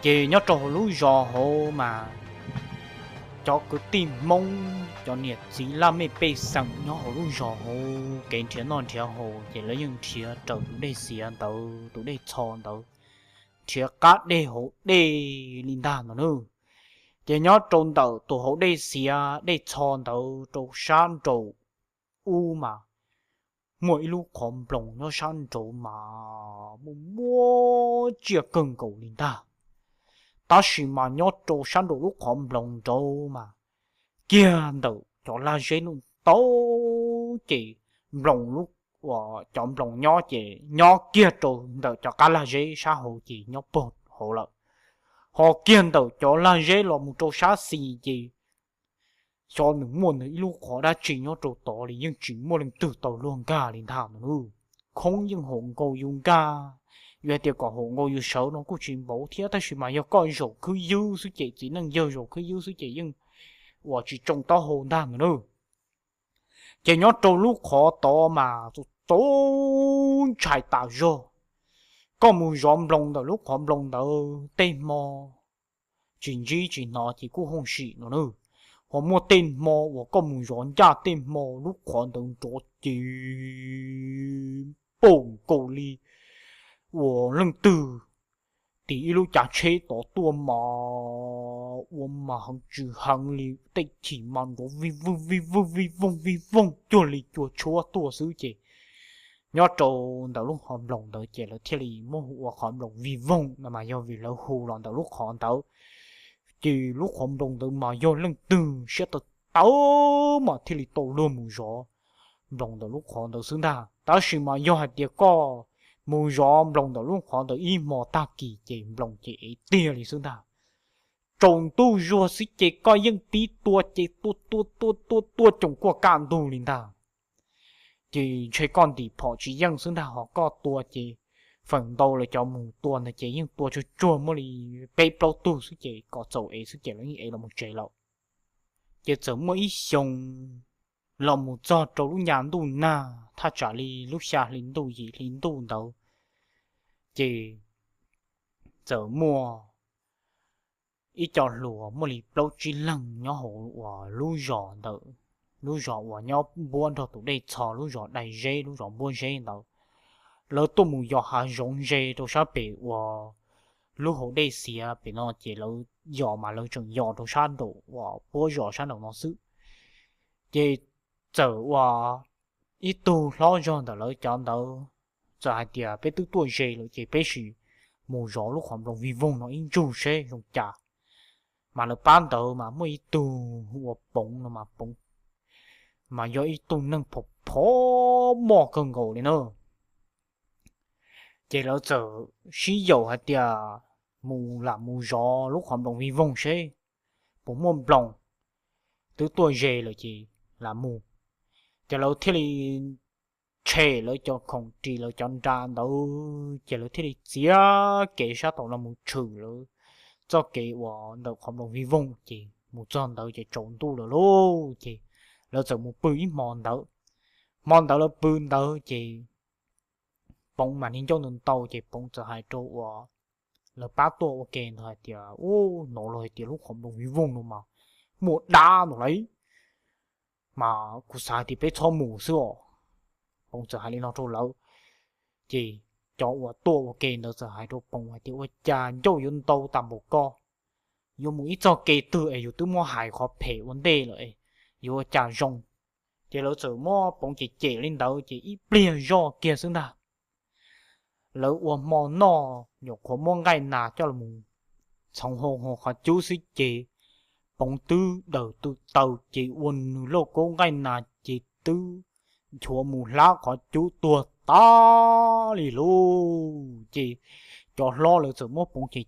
chị nhớ trò lũ giò hồ mà cho cứ tìm mông cho nhiệt chỉ là mấy bê sẵn nhớ hồ lũ giò hồ cái chuyện non theo hồ chỉ lấy những chuyện trâu tụi đây xìa tàu tụi đây tròn tàu chuyện cát đây hồ đây linh đàn nữa chị nhớ trôn tàu tụi hồ đây xìa đây tròn tàu trâu san trâu u mà mỗi lúc khom lồng nó san trâu mà mua chia cưng cầu linh đàn ta chỉ mà nhớ trâu san đồ lúc khom lồng trâu mà kia đầu cho la dễ luôn tấu chỉ lồng lúc và chọn lồng nhỏ chỉ nhỏ kia trâu đầu cho cả la dễ xã hội chỉ nhỏ bột hộ lợi họ kiên đầu cho la dễ là một trâu xã xì gì cho những môn ấy lúc họ đã chỉ nhớ trâu to thì nhưng chỉ mua lần từ tàu luôn cả liền thảm nữa không những hồn cầu dùng ca về tiệc có hồn ngồi sợ nó có chuyện bổ thiết ta chỉ mà do coi rồi cứ dư số chị chỉ năng dơ rồi cứ dư số chị nhưng và chỉ trông to hồn đàn nữa chỉ nhớ trâu lúc khó to mà tố chạy tạo rồi có mùi gióm lông đầu lúc họ lông đầu tên mò chuyện gì chuyện nó thì cũng không xị nữa họ mua tên mò và có mùi gióm ra tên mò lúc họ đừng trộn chỉ bồn cổ ly và lần từ thì lúc trả chế tỏ tua mà hàng chữ hàng li tây chỉ mong có vi vung chua li chua chua tua xứ chị nhớ trâu đầu lúc hòm lồng đầu chị là thiết lý mô hụa hòm lồng vi vung mà do vì là hù lòn đầu lúc hòm đầu chỉ lúc hòm lồng đầu mà do lần từ sẽ tao tao mà thiết lý tổ luôn mù gió lồng đầu lúc hòm đầu xứng đà đó là mà do hạt địa co mùi gió lòng đầu lúc họ tới im mò ta kỳ chị lòng chị tia thì xứng đà trồng tu rùa xí chị coi những tí tua chị tua trồng qua cạn tu linh đà chị chơi con thì họ chỉ dân xứng đà họ có tua chị phần đầu là cho mù tua là chị nhưng tua cho chua mới đi bê bao tu xí chị có dầu ấy xí chị là như ấy là một trời lậu chị sớm mới xong là một giờ trâu lúc nhàn tu na ta trả li lúc xa lính tu gì lính tu đâu chỉ giờ mua ít cho lúa mua lì lâu chỉ lần nhỏ hồ và lúa giò đâu lúa giò và nhỏ buôn thôi tụi đây chờ lúa giò đầy dê lúa giò buôn dê đâu lỡ tôi muốn giò hà rong dê tôi sẽ bị và lúa hồ đây xìa bị nó chỉ lỡ giò mà lỡ chừng giò tôi san đồ và buôn giò san đồ nó xứ chỉ giờ và ít tu lo cho đó lỡ chọn đâu giờ hai tia bé tứ tuổi dê lỡ chỉ bé xì mù gió lúc khoảng đồng vi vùng nó in chu xe trong chả mà nó ban đầu mà mới ít tu và bông nó mà bông mà do ít tu nâng phổ phổ mò cơn gỗ lên nữa chỉ lỡ giờ xí dầu hai tia mù là mù gió lúc khoảng đồng vi vùng xe bông mồm lòng tứ tuổi dê lỡ chỉ là mù chỉ lỡ thế thì chế lỡ cho không chỉ lỡ chọn ra đâu chỉ lỡ thế thì chỉ kể sát tổng là một trừ lỡ cho kể của đầu không đồng vi vong chỉ một chọn đâu chỉ trộn tu lỡ lô chỉ lỡ giờ một bự mòn đâu là bự đâu chỉ bông mà nên cho nên tàu chỉ bông giờ hai chỗ của lỡ ba tổ ok thôi thì ô nổ rồi thì lúc không đồng vi vong luôn mà một đá nó lấy mà cụ sai thì bé cho mù xưa bông giờ hai lên nó trâu lâu chỉ cho của tua của kê nó giờ hai trâu bông hai tiêu cha dâu yun tàu tạm một co yêu mũi cho kê từ ấy yêu từ mua hải khó phê vấn đề rồi yêu cha rong chỉ lỡ giờ mua bông chỉ chế lên đầu chỉ ít bia do kia xứng đà lỡ của mò nọ nhục của mò ngay nà cho là mù xong hồ hồ khó chú sĩ chế bông tư đầu tư tàu chỉ uốn lô cô ngay nà chỉ tư chúa mù lá có chú tua ta lì lô chỉ cho lo là sự mất bông chỉ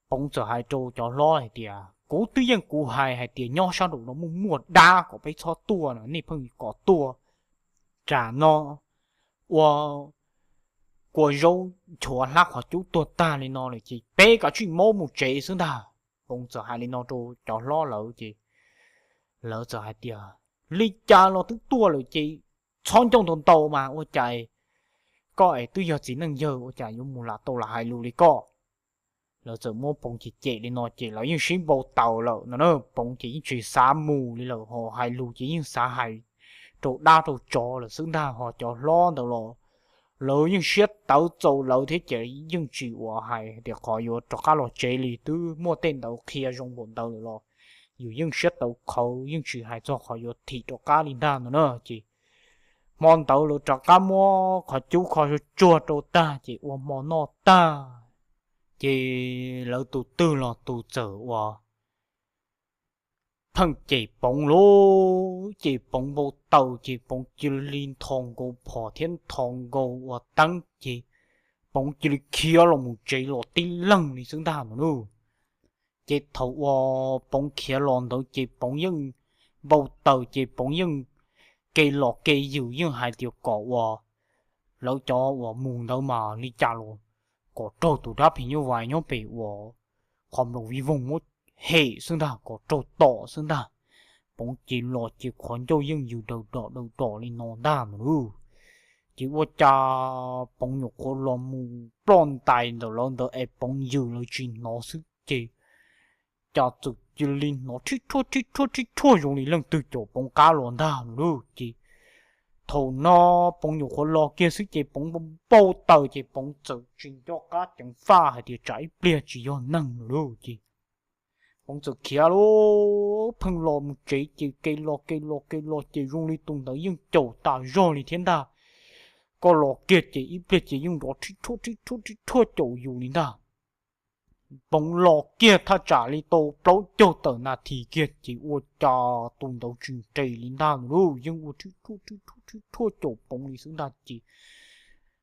bông giờ hai trâu cho lo hay tiệt cố tự nhiên cố hay tiệt nhau sao đủ nó muốn mua đa có phải cho tua nữa nè phong có tua trả nó của dâu chúa lá có chú tua ta lì nó là chỉ bé cả chuyện mô một chế xứng đà bông giờ hai lì nó trâu cho lo lỡ chỉ lỡ giờ hai tiệt lý cha nó tức tua rồi chị chọn trong thôn tàu mà ôi trời có ấy tôi giờ chỉ năng giờ ôi trời dùng một là tàu là hai lù đi co lỡ giờ mua bông chỉ chạy đi nó chạy lỡ những xin bầu tàu lỡ nó bông chỉ chỉ xa mù đi lỡ họ hay lù chỉ những xa hay chỗ đa chỗ trò là xứng đa họ cho lo đâu lỡ lỡ những xét tàu dầu lỡ thế chạy những chỉ của hay để họ vô cho các lò chạy đi từ mua tên tàu kia trong bọn tàu lỡ dù những xét tàu khẩu những chỉ hay cho họ vô thì cho cá đi đa nữa chỉ món tàu lỡ cho cá mua họ chú họ chua chỗ ta chỉ uống món nó ta chỉ lỡ tụ tư là tụ trở wa thằng chỉ bóng lô chỉ bóng bộ tàu chỉ bóng chỉ liên thong go phò thiên thong go wa tăng chỉ bóng chỉ kia là một chỉ là tin lăng đi xứng đáng nữa chỉ thầu wa bóng kia lon đâu chỉ bóng nhưng bộ tàu chỉ bóng nhưng cây lọ cây dữ nhưng hai điều cỏ wa lỡ cho wa mùng đâu mà đi trả luôn có trâu tụ đáp hình như vài nhóm bị của không đồng vi vùng một hệ xương đà có trâu tỏ xương đà bóng chỉ lọt chỉ khoản châu dân dù đầu đỏ lên nó đà mà nữa chỉ có cha bóng nhục có lo mù plon tài đầu lon đầu ép bóng dù lời chuyện nó sức chỉ cha tự chỉ lên nó thích thua dùng đi lần từ chỗ bóng cá lon đà nữa chỉ thầu nó bóng nhục khó lo kia sức chế bóng bao tờ chế bóng tự chuyện cho cá chẳng pha hay thì trái bia chỉ do năng luôn chứ bóng tự kia lô phân lo một chế chế cây lo chế dùng đi tung tới nhưng chầu ta rồi đi thiên ta có lo kia chế ít bia chế dùng đó thua chầu dù đi ta bóng lò kia ta trả lý tô bấu cho tờ nà thì kia chỉ ua cho tùng đầu chuyện trầy linh đàn luôn nhưng ua thua chỗ bóng lý xứng đàn chỉ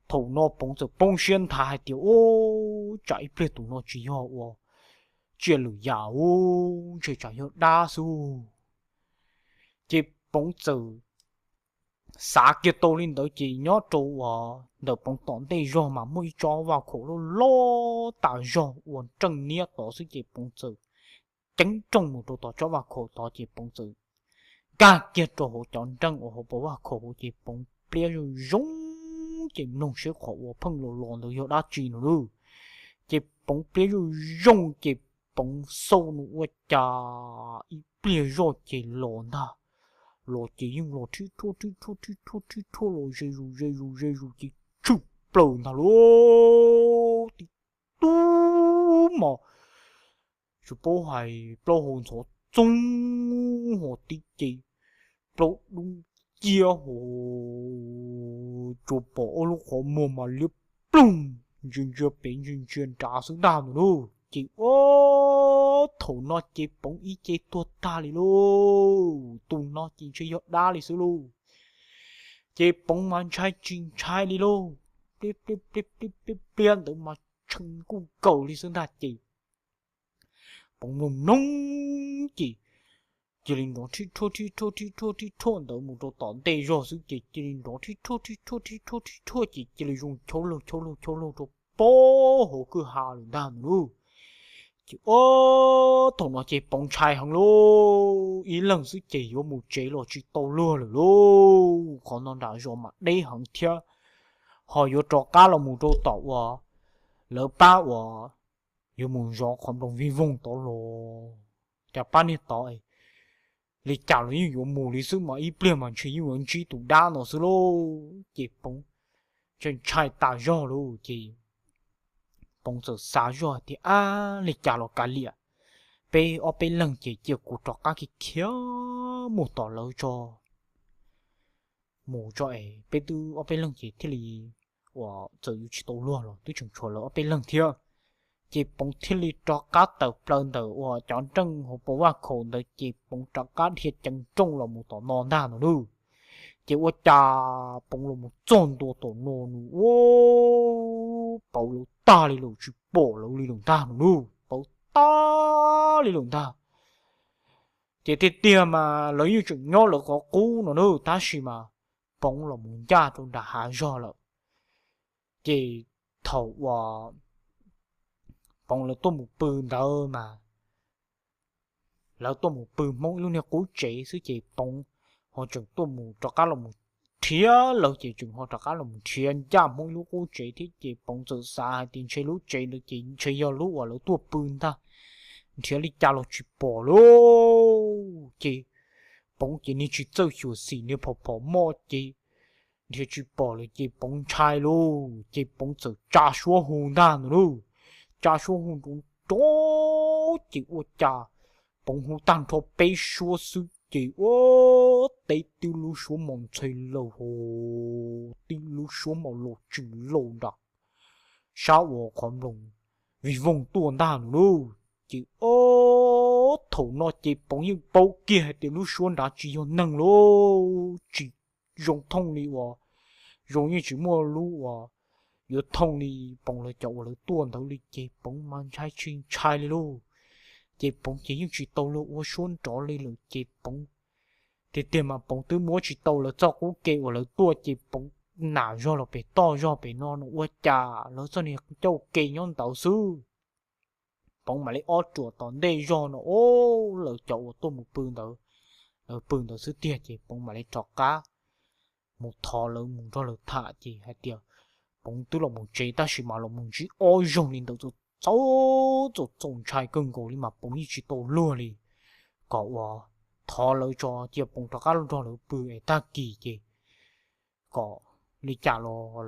thầu nó bóng giờ bóng xuyên thả hai tiểu ô chạy bê tùng nó chỉ họ ua chuyện lửa giả ô chỉ chạy họ đa su chỉ bóng giờ xã kia tô lên tới chỉ nhớ trâu đợt bóng tỏn tê rồi mà mới cho vào khổ lo tạo rồi uốn trăng nia tỏ sự chỉ bóng giờ tránh trong một đồ tỏ cho vào khổ tỏ chỉ bóng giờ cả kia trâu hồ chọn trăng ở hồ bố vào khổ chỉ bóng bia rồi giống chỉ nông sẽ khổ phân lồ lòn được đã chỉ nữa chỉ bóng bia rồi giống chỉ bóng sâu nữa chà bia rồi chỉ lòn ta lo chỉ dùng lo thua lo dây ru chỉ chụp bầu nào lo thì tu mà chụp bầu hay bầu hồn số trung hồ tí chỉ bầu đúng chia hồ chụp bầu lúc họ mua mà liếp plum dừng chưa bên dừng chuyên trả xứng đàm nữa chỉ ô thầu nó chỉ bóng ý chế tua ta li lô tùng nó chỉ chơi giọt đá li sư lô chế bóng man trai chinh trai li lô tiếp biến tới mà chân cu cầu li xương đạt chỉ bóng nồng nông chỉ linh đó thi thua tới một đồ tỏn tê rồi sự chỉ linh đó thi thua chỉ linh dùng chấu lô cho bố hồ cứ hà luôn đàn luôn ô thằng nó chỉ bóng chai hằng lô ý lần sự chỉ có một chế lo chỉ tàu lừa rồi lô còn nó đã rồi mà đây hằng thia họ vô trò cá là một đồ tàu lỡ ba vô một gió không đồng vi vùng tàu lô chả ba nít tỏi lý chả là như mù lý sư mà ít bia mà chỉ như anh chỉ tụ đa nó sư lô chỉ bóng trên chai ta rồi lô chỉ bóng giờ xa rồi thì lý chả là cả lìa bê ở bên lần chỉ chiều của trò cá kia một tỏ lỡ cho mù cho ấy bê tư ở bên lần chỉ thì lì giờ yêu chỉ tàu luôn rồi tôi chẳng cho lỡ ở bên lần thiệt chỉ bóng thì lì trò cá tàu plơn tàu chọn trăng hồ bố và khổ đời chỉ bóng trò cá thiệt chẳng trông là một tỏ non đa nữa chỉ ua cha bóng là một tròn tổ non ô bảo lũ ta lì lũ chỉ bỏ lũ lì lùng ta nữa bảo ta lì lùng ta chỉ tiệt mà lấy như chuyện nhỏ là có cú nó nữa ta xí mà bóng là muốn cha tôi đã hạ do了chỉ thầu bóng là tôi một bự đâu mà là tôi một bự mong luôn nha cố chế sự chỉ bóng họ chừng tôi một cho cá là một thía lâu chị chừng họ trả là một thiên gia mỗi lúc cô chế thì chị bóng giờ xa tiền chơi lúc chế được chị chơi giờ lúc ở lúc tua bươn ta thía đi cha lo chị bỏ lô chị bóng chị đi chị chơi hiểu xì như bỏ mò chị thía chị bỏ là chị bóng chai lô chị bóng giờ cha xuống hồn ta nữa lô cha xuống hồn đúng đó chị ô cha bóng hồn tăng thọ bê xuống sư chị ô tây tiêu lưu xuống mòn chơi lâu hồ tiêu lưu xuống mòn lộ chữ lâu đặc sao ở con rồng vì vùng tuần đàn lưu chị ô thầu nó chị bóng như bao kia tiêu lưu xuống đã chỉ có năng lô chỉ dùng thông lý và dùng như chỉ mua lưu và yếu thông lý bóng là chậu là tuần đâu lý chị bóng mang trái chuyên trái lưu chị bóng chỉ như chỉ tàu lưu và xuống trỏ lý lưu chị bóng thì tiền mà bóng tứ múa chỉ tàu là cho cú kê và là tua chỉ bóng nả do là bị to do bị non nó chả nó cho nên châu kê nhon tàu sư bóng mà lấy ót chùa tòn đây do nó ô lỡ chậu tôi một bưng tàu sư tiền chỉ bóng mà lấy trọ cá một thò lớn một cho lỡ thả chỉ hai tiền bóng tứ là một chế ta chỉ mà là một chỉ ôi dùng lên tàu rồi cháu rồi trồng trái cưng cổ đi mà bóng như chỉ tàu lừa đi cậu thò lỡ cho chỉ bóng trọ cá cho lỡ bự ta kỳ gì có lý trả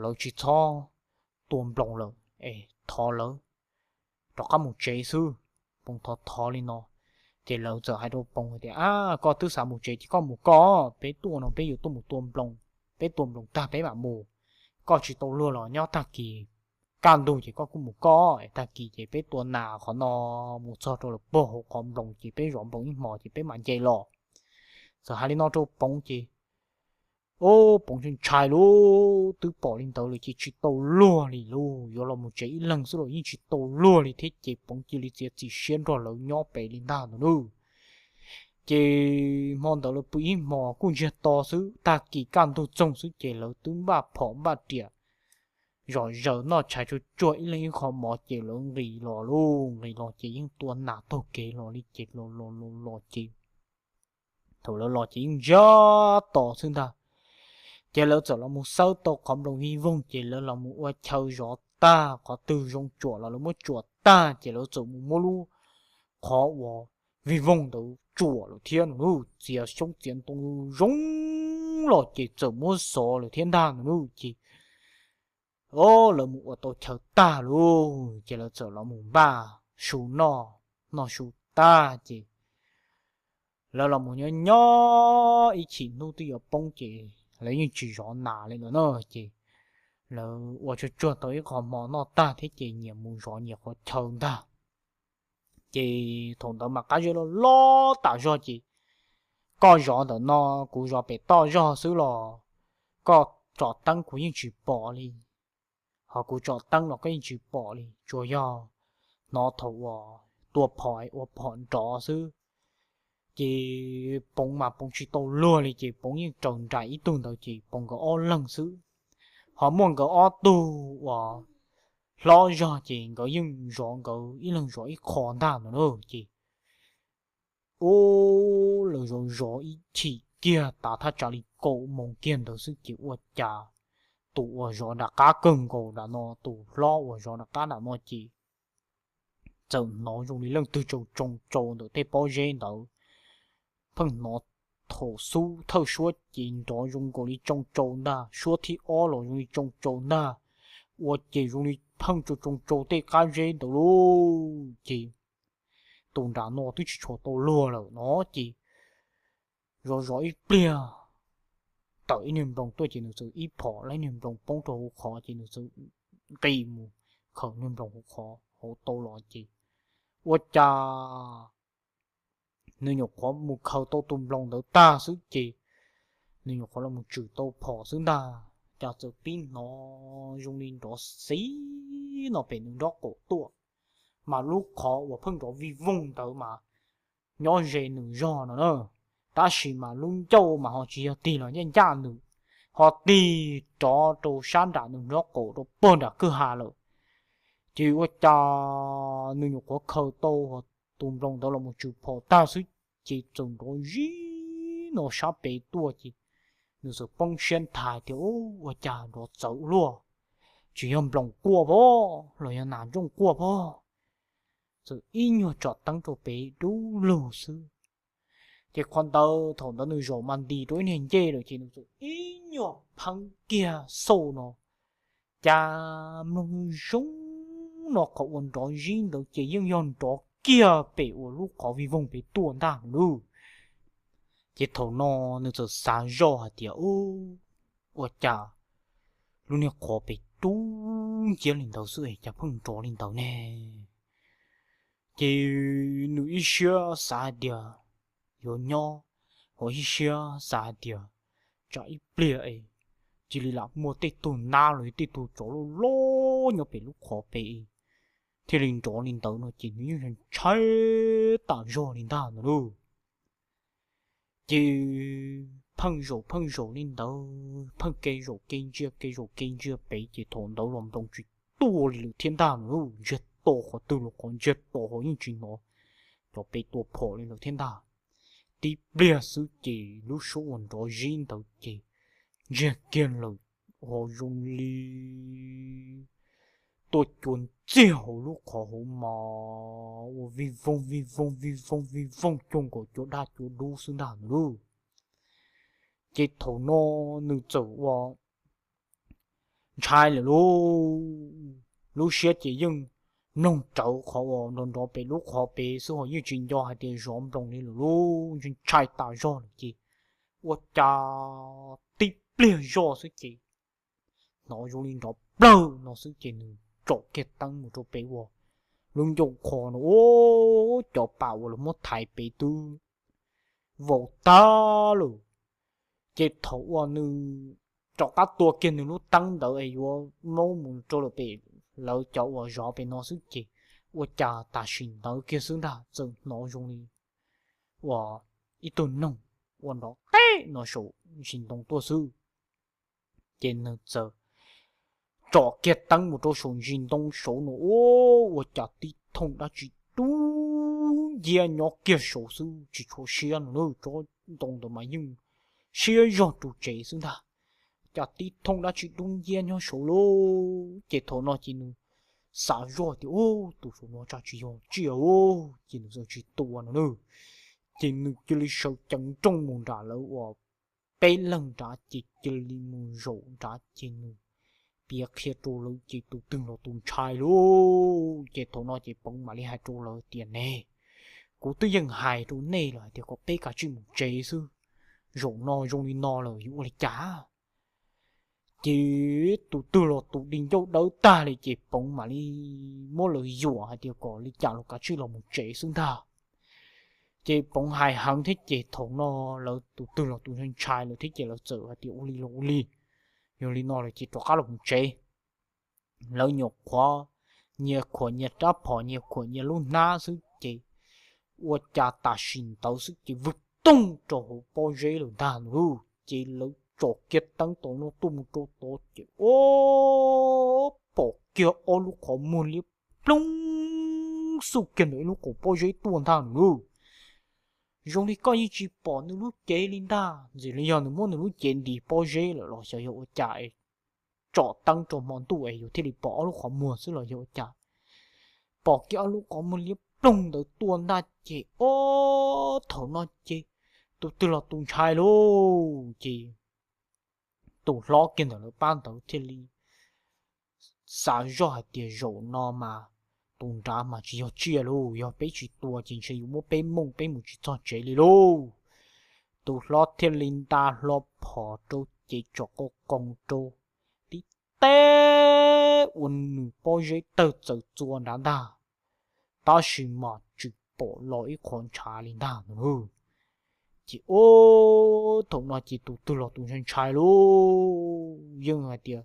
lỡ chỉ cho tuôn blòng lỡ thò lỡ đó có một chế sư bông thò lên nó thì lỡ giờ hai đôi bông thì có thứ sáu một chế chỉ có một có bé tuôn nó béอยู่ตัวmột tuôn blòng ta bé mà mù có chỉ tàu lừa là nhau ta kỳ can đồ chỉ có cũng một có ta kỳ chỉ bé tuôn nào khó nó một số rồi bò còn blòng chỉ bé rộn bông mò chỉ bé mà dây lò giờ hai đứa nó cho bông chỉ ô bóng chân trái lô từ bỏ lên tàu là chỉ tàu lùa lì lô giờ là một chế lần số rồi chỉ tàu lùa lì thế chỉ bóng chỉ xuyên rồi lỡ nhỏ bé lên đào nữa chỉ mòn tàu là bị mò cũng chỉ to xứ ta kỳ can tu trông xứ chỉ lỡ tướng ba phỏng ba tiệt rồi giờ nó chạy cho chuỗi lên khó mò chỉ lỡ rì lò luôn rì lò chỉ những tuần nào tàu kế lò đi chỉ lò chỉ thầu lò chỉ gió to xứ ta chỉ lỡ giờ là một sáu tàu không đồng hy vọng chỉ lỡ là một ô châu gió ta có từ trong chuột là một chuột ta chỉ lỡ giờ một mô lu khó vô vì vong đầu chuột là thiên nu chỉ là sống chiến tung rong là chỉ giờ một số là thiên đàng nu chỉ ô là một ô tô châu ta luôn chỉ lỡ giờ là một ba số nó số ta chỉ lỡ là một nhỏ ý chỉ nu thì ở bông chỉ lấy những chỉ rõ nà lên nữa chị là tôi cho chuột tới còn mò nó ta thế chị nhiều muốn rõ nhiều có thơm ta chị thùng đó mà cái gì nó lo tạo cho chị có rõ đó nó cũng rõ bị to rõ xứ lò có trọ tăng của những chỉ bỏ đi họ cũng trọ tăng nó cái những chỉ bỏ đi cho do nó thầu tua phỏi trọ xứ chị bông mà bông chỉ tàu lừa thì chị bông như trồng trái ít tuần đầu chị bông có o lần xứ họ muốn có o tu và lo cho chị có những rõ có ít lần rõ ít khó đảm nữa chị ô lời rồi rõ ít chỉ kia ta thà trả lý cổ mong kiên đầu sức chị ua chà tụ rõ đã cá cưng cổ đã nó tụ lo rõ đã cá đã nó chị giờ nó dùng lý lần từ trồng được thế bao giờ đâu phần nó thổ su thâu suốt chỉ đó dùng cổ đi trồng trồng na suốt thì ó rồi dùng đi trồng trồng na và chỉ dùng đi phăng trồng trồng để cái gì đó luôn chỉ tồn đã nó tôi chỉ cho tôi lừa rồi nó chỉ rồi bia tới niềm đồng tôi chỉ được sự ít bỏ lấy niềm đồng bóng trầu khó chỉ được sự kỳ mù khẩu niềm đồng khó hổ tôi lo chỉ và cha nên nhục có một khẩu tô tùm lòng đỡ ta sức chị nên nhục có là một chữ tô phỏ xứng ta cho sự pin nó dùng lên đó xí nó phải nâng đó cổ tua mà lúc khó và phân đó vì vùng tớ mà nhỏ dễ nâng do nó nữa ta chỉ mà luôn châu mà họ chỉ tìm là nhân gia nữa họ tìm cho đồ sáng đã nâng đó cổ đồ bơn đã cứ hà lợi chỉ có cha nên nhục có khẩu tô tùm lòng đó là một chữ phỏ ta sức chỉ dùng đó gì nó sắp bể tua chỉ nếu sự bông xuyên thải thì ô chả nó dấu luôn chỉ em lòng cua bó rồi em nản trong cua bó sự y nhiều trọt tăng cho bé đủ lù sư chỉ quan tao thằng đó người rồi mang đi đối nên dê rồi chỉ nó sự y nhiều phăng kia sâu nó cha mông giống nó có ổn đó riêng được chỉ những yon đó kia bé ở lúc có vì vùng bé tuôn ta luôn chỉ thằng nó sự sáng rõ hả tiệt ô cha lúc này có bé tú chỉ lên đầu sư ấy chả phân trò lên đầu nè chỉ nữ xưa xa địa yo nhỏ hồi xưa xa địa chạy bia ấy chỉ là mua tết tu na rồi tết tu chỗ lố nhỏ bé lúc khó bé thì linh chỗ linh đầu nó chỉ như là trái tàn rồi linh ta nữa luôn chỉ phăng rổ linh đầu phăng cây rổ bé chỉ thốn đầu lòng đồng chuyện tu liều thiên đàng luôn rất tổ họ từ lúc còn rất tổ họ những chuyện nó cho bé tổ phổ lên được thiên đàng đi bia sự chỉ lúc số ổn đó riêng đầu chỉ rất kiên lời họ dùng li tôi chuẩn chiều lúc họ mà vi vong chung của chỗ đa chỗ đu xứng đàn luôn chỉ thầu nó nữ走哇trái là lúc xưa chỉ dùng nông trâu họ nông đó bị lúc họ bị số họ như chuyện do hay tiền rộm đồng này luôn chuyện trái tạo do là gì我cha tiếp liền do sự gì nó dùng linh đó bơ nó sự gì nữa chỗ cái tăng một chỗ bị wo luôn dùng khó nó ô chỗ bảo là một thái bị tư vô ta luôn cái thấu nữ chỗ các tua kia nữ tăng đỡ ấy wo mâu muốn cho là bị lỡ chỗ wo rõ bị nó sự gì我家大训到给生的这脑中里，我一顿弄，我脑袋那手行动多数，给那这找给当我做手行动手呢，我家的痛的去都也要给手数去做些了，做动的嘛用，些要做这生的，家的痛的去都也要手喽，给头那几呢。sao rồi thì tụi số nó chỉ chỉ nó giờ chỉ tua nữa chỉ nó chỉ lấy sầu chẳng trong mồm trả lỡ và bé lần trả chỉ lấy mồm rổ trả chỉ nó biết khi tụi lỡ chỉ tụi từng là tụi trai luôn chỉ thằng nó chỉ bông mà lấy hai tụi lỡ tiền nè cố tự dưng hai tụi này là thì có bé cả chuyện một chế sư rổ nó rổ đi nó là yếu lấy trả chỉ tụi tư lọ tụi đình dâu đấu ta lại chỉ bóng mà đi mua lời dùa hay điều có đi chào cả chứ là một chế xứng ta chỉ bóng hai hàng thích chỉ thống nó là tụi tư lọ tụi nhân trai là thích chỉ là sợ hay điều ô li nhưng li nó là chỉ cho các là một chế lâu nhọc quá nhiều của nhiều đáp họ nhiều của nhiều luôn na sức chỉ và cha ta xin tao sức chỉ vượt tung cho hồ bao dễ luôn ta nữa chỉ lâu chỗ kia tăng tổ nó tung chỗ tổ chứ bỏ kia ô lúc có muốn liếp plong sự kiện đấy lúc có bao nhiêu tuần thằng nữa dùng đi coi như chỉ bỏ nó lúc chế lên ta gì lý do nó muốn nó lúc chế đi bao nhiêu là lo sợ hiệu chạy chỗ tăng chỗ món tủ ấy thì đi bỏ lúc có mua sự là hiệu chạy bỏ kia lúc có muốn liếp plong tới tuần ta chỉ ô thầu nó chỉ tụi tôi là tụi trai luôn chỉ tụ lo kiến ở ban đầu thì li sáng rõ thì rổ nó mà tụ ra mà chỉ có chia luôn, có bé chỉ tua chỉ sử dụng một bé mông bé một chỉ cho chế li luôn, tụ lo thì linh ta lo bỏ trâu chỉ cho cô con trâu đi té uốn bao giấy tờ tờ chuồn đã đà, ta chỉ mà chỉ bỏ lỗi con trả linh ta nữa. Chỉ thằng nó chỉ tụi lọ tụi chân trai luôn nhưng mà tiệt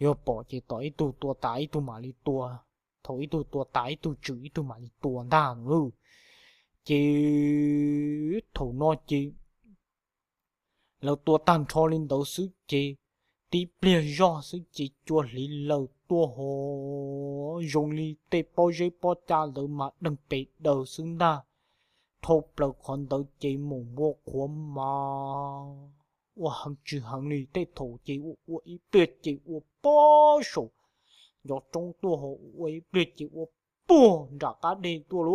giờ bỏ chỉ tỏi tụi tua tái tụi mà đi tua thôi tụi tua tái tụi chửi tụi mà đi tua đàn luôn chỉ thằng nó chỉ lâu tua tan cho lên đầu sức chỉ tí bia do sức chỉ chua lý lâu tua hồ dùng lý tê bao giấy bao cha lỡ mà đừng bị đầu xứng đa thộp là con tớ chỉ mù mua của mà 我很只很你的头姐我一辈子我保守，要中多好我一辈子我不让他的多咯，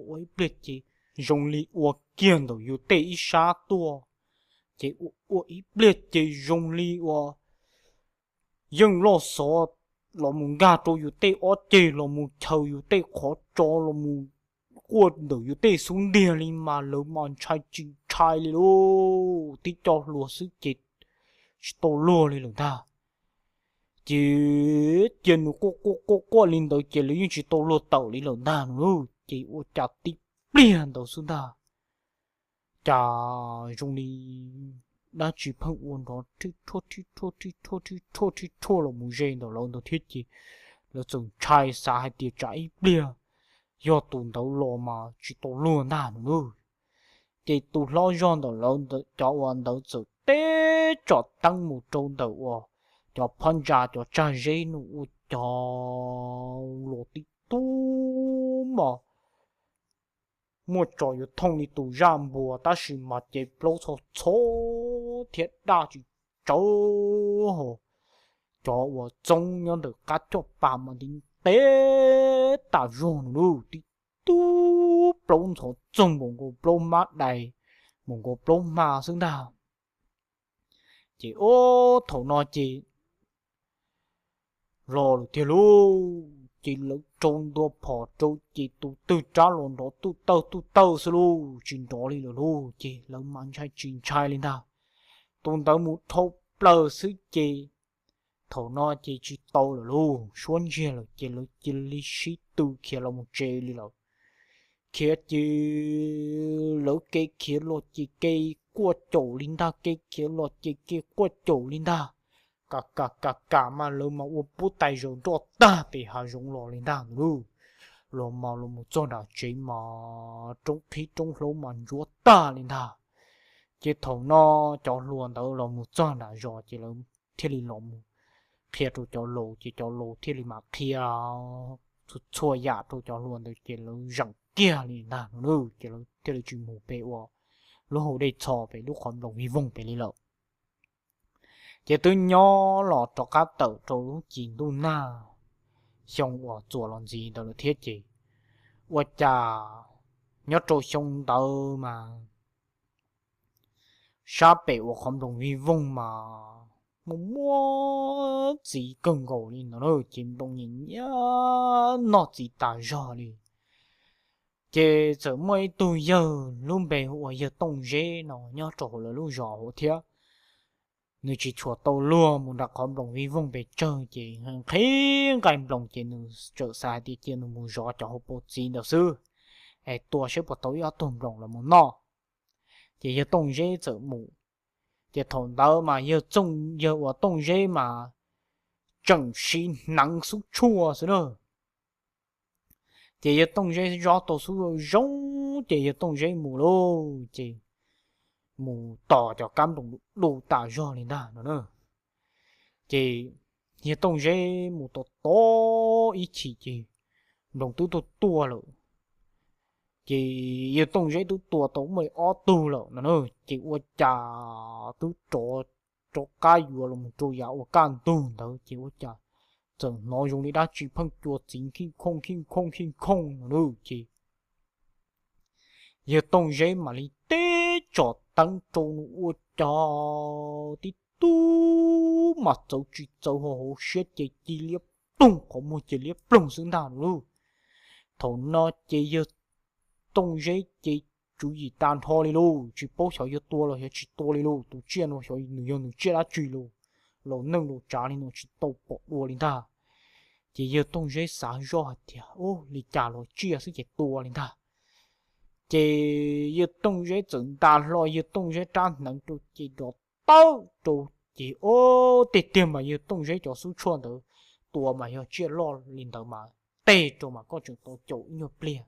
我一辈子用力我见到有得一杀多，姐我一辈子用力我用老少。เรามึงกาโตอยู่เตออเจเรามึงเชาอยู่เตขอจอเรามึงกวดเดืออยู่เตสุงเดียลิมาเรามันชายจริงชายเลยโลที่จอลัวซื้อจิตโตลัวเลยหลงท่าจีเจนูก็ลินเดอเจเลยยังจีโตลัวเต่าเลยหลงท่าหนูจีว่าจะติเปลี่ยนเต่าสุดท่าจะตรงนี้đã chỉ phăng uốn đó thô là mù dây đó lâu đó thiết gì là dùng chai xa hay tiệt trái bia do tụi đấu lò mà chỉ tụi luôn nà nữa thì tụi lo giòn đó lâu đó cho uốn đó rồi té cho tăng một trâu đầu cho phăng ra cho cha dây nữa cho lò tí tu mà một trò yêu thông đi tụ giam bùa ta chỉ mà chế lâu cho thiệt đa chỉ cho hồ cho我中央的家做爸妈的得打容路的都不从中蒙古不马来蒙古不马生的chỉ ô thầu nói chỉ rồi thì lu chỉ lớn trôn đua phò trâu chỉ tụ tư trả lộn đó tụ tàu sơ lu chuyện đó đi lu chỉ lớn mang chai chuyện chai lên nào tụi tao một thâu plơ sứ chỉ thầu nó chỉ tàu là lu xuân chia là chỉ lý sĩ tu kia là một chế đi rồi kia chỉ lỡ cây kia lo chỉ cây qua chỗ linh ta cây kia lo chỉ cây qua chỗ linh ta cả mà lỡ mà u bút tay rồi cho ta bị hạ dụng lò linh ta lu lò mà lò một chỗ nào chỉ mà trong khi trong lỗ mà rúa ta linh ta chỉ thầu nó cho luôn đâu lò một chỗ nào rồi chỉ là thiết lý lò một kia tôi cho lô chỉ cho lô thiết lý mà kia chua dạ tôi cho luôn tôi chỉ là răng kia linh ta lu chỉ là thiết lý chuyên mục bề wa lúc hồi đây cho về lúc còn đồng vi vong về lý lợ chỉ tôi nhỏ lọ cho cá tàu trâu chỉ tu na xong我做了gì đó là thiết gì 我家 nhớ trâu xong tàu mà sao bể 我 không đồng vi vong mà mua gì cần gầu đi nó chìm đồng nhìn nhá nó chỉ ta ra đi chỉ giờ mấy tôi giờ luôn bể 我 giờ tông dễ nó nhớ trâu là lúc rõ thiệt người chỉ chùa tàu luôn muốn đặt con đồng vi vong về chơi chỉ khi cái đồng chỉ nó trở sai thì chỉ nó muốn rõ cho họ bộ gì đâu sư ai tua sẽ bắt đầu要đồng đồng là muốn nó chỉ yêu đồng dễ trở mù chỉ thằng đó mà yêu trong yêu ở đồng dễ mà chẳng xin năng suất chua rồi đó chỉ yêu đồng dễ rõ tổ số giống chỉ yêu đồng dễ mù luôn chỉ mù tỏ cho cam đồng đủ tả do lên đó nữa chỉ như tông dễ mù to ý chỉ đồng tu tua rồi chỉ như tông dễ tua mới ó tu rồi nữa chỉ qua trà tu cho cái vừa là một chỗ dạo can tu đó chỉ qua trà chẳng nói dùng đi đã chỉ phân chuột chính khi không nữa chỉ như tông dễ mà đi tế cho tăng trâu nó cho tí tu mà cháu chỉ cháu hồ xét chỉ liếp tung có một chỉ liếp lông xứng đàn luôn thầu nó chỉ giờ tông giấy chỉ chú ý tàn thôi đi luôn chỉ bố cháu giờ tua rồi chỉ tua đi luôn tụ chia nó cháu người chia đã truy luôn lỗ nâng lỗ trả đi nó chỉ tàu bỏ đua lên ta chỉ giờ tông giấy sáng rõ thì ô lì trả lỗ chia sẽ chỉ tua lên ta chỉ yêu tung giấy chuẩn ta lo yêu tung giấy trang năng tu chỉ đó tao tu chỉ ô tiền mà yêu tung giấy cho số chuan đó tua mà yêu chia lo liền đầu mà tê cho mà có chuyện tổ chỗ nhiều bia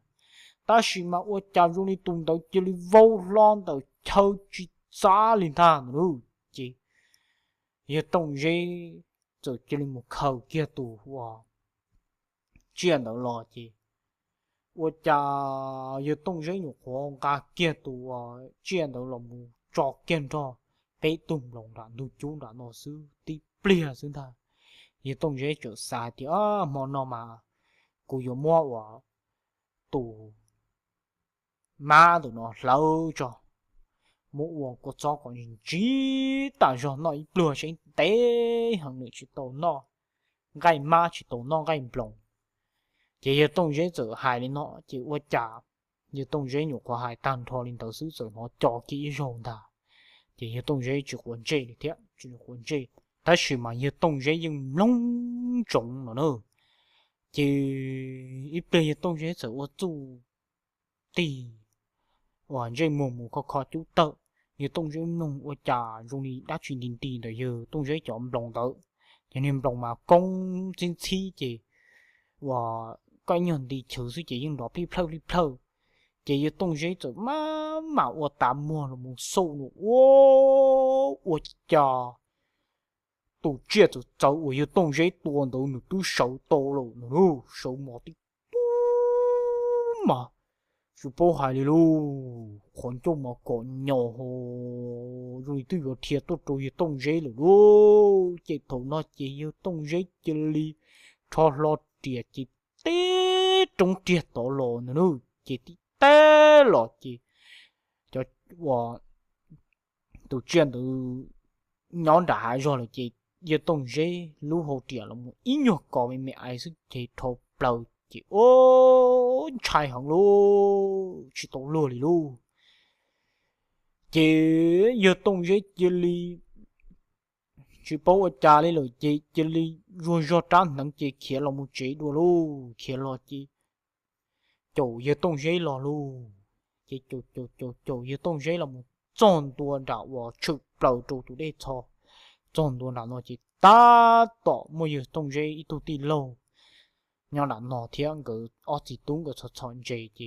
ta chỉ mà ô cha dùng đi tung đầu chỉ đi vô lon đầu chơi chỉ giá liền thang nữa chỉ yêu tung giấy rồi chỉ đi một khẩu kia tù wow chuyện đó lo chỉ 我家有东西有黄家见到啊，见到了木找见着， bé tùng lòng đã nuôi chú đã nó sư tí bia xứng ta giờ tông dễ chỗ xa thì món nó mà cô yo mua wa tù má tụi nó lâu cho mỗi uống có cho còn chỉ tại do nó ít lừa trên té hàng nữa chỉ tàu nó gai má chỉ tàu nó gai bông chỉ giờ tông dễ giờ hại lên nó chỉ uống trà giờ tông dễ nhục qua hại tan thọ lên tàu xứ giờ nó cho kỹ rồi ta chỉ giờ tông dễ chỉ quần chơi thì thế chỉ quần chơi ta chỉ mà giờ tông dễ nhưng long trọng nó nữa chỉ ít bây giờ tông dễ giờ uống tu tì hoàn dây mồm mồm khó chú tợ giờ tông dễ nông uống trà dùng đi đã chuyển tiền tiền rồi giờ tông dễ chọn lòng tợ cho nên lòng mà công chính sĩ chỉ và coi nhận đi chữ sự chỉ nhưng đó đi phơi chỉ giờ tông dễ giờ mà uống tạm mua là một sâu nữa uống trà tổ chia tổ cháu uống giờ tông dễ tuần đầu nữa tu sầu to rồi nữa sầu mỏ đi mà chú bố hài đi luôn còn cho mà còn nhỏ hồ rồi tôi vào thiệt tôi rồi tông dễ rồi luôn chỉ thầu nó chỉ yêu tông dễ chỉ li cho lo tiệt chỉ té trong tiệt tổ lò nữa chỉ té lò chỉ cho và tôi chuyện từ nhóm đã rồi là chỉ yêu tông dễ lú hồ tiệt là một ít nhược có mẹ ai sức chỉ thầu bầu chỉ ô trai hỏng luôn chỉ tổ lừa đi luôn chỉ giờ tông dễ chỉ li chỉ bảo ở cha lấy rồi chỉ li rồi do trắng nắng chỉ kia là một chế đùa luôn kia lo chỉ chủ giờ tông dễ lo luôn chỉ chủ giờ tông dễ là một tròn đùa đạo và chụp đầu chủ tụ để cho tròn đùa đạo nó chỉ ta tỏ mỗi giờ tông dễ ít tụ tì lâu nhau là nọ thiên cứ ở chỉ tung cái chọn gì chứ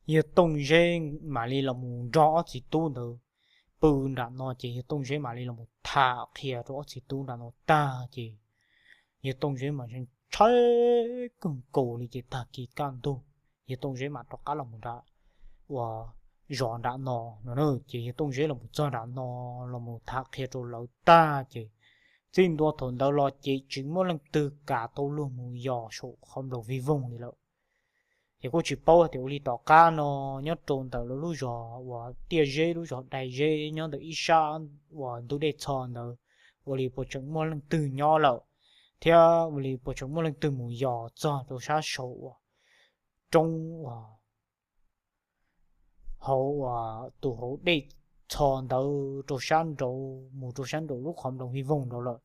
giờ tung dễ mà đi là một rõ chỉ tung được bự là nọ chỉ tung dễ mà đi là một thà kia rõ chỉ tung là nó ta chứ giờ tung dễ mà trên trái cứng cổ đi chỉ ta kỳ can tu giờ tung dễ mà đó cả là một đã và rõ đã nọ nữa chỉ tung dễ là một rõ đã nọ là một thà kia rồi là ta chứ xin đua thôn đâu lo chỉ mỗi lần từ cả tôi luôn mù dò số không được vi vùng đi đâu thì cô chỉ bao thì đi tỏ cá nó nhớ trốn tàu nó lúc dò và tia dê lúc dò đầy dê nhớ được ít sao và tôi để chọn nữa và đi bộ chúng mỗi lần từ nhỏ lậu theo và đi bộ chúng mỗi lần từ mù dò cho tôi sát số trong và hậu và tụ hậu để chọn đâu tôi sáng đâu mù tôi sáng đâu lúc không được vi vùng đâu rồi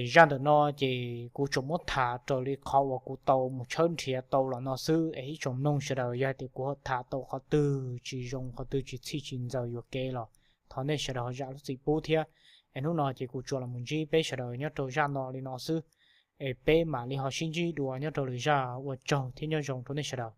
ra được nó chỉ cú chụp một thả rồi đi khó và cú tàu một chân thì tàu là nó sư ấy trong nông sẽ đầu ra thì cú thả tàu khó tư chỉ dùng khó tư chỉ chỉ chín giờ vừa kê rồi thằng này sẽ đầu ra lúc gì bố thia em lúc nào chỉ cú cho là một chi bé sẽ đầu nhớ đầu ra nó đi nó sư bé mà đi họ xin chi đùa nhớ đầu ra và chồng thì nhớ dùng thằng này sẽ đầu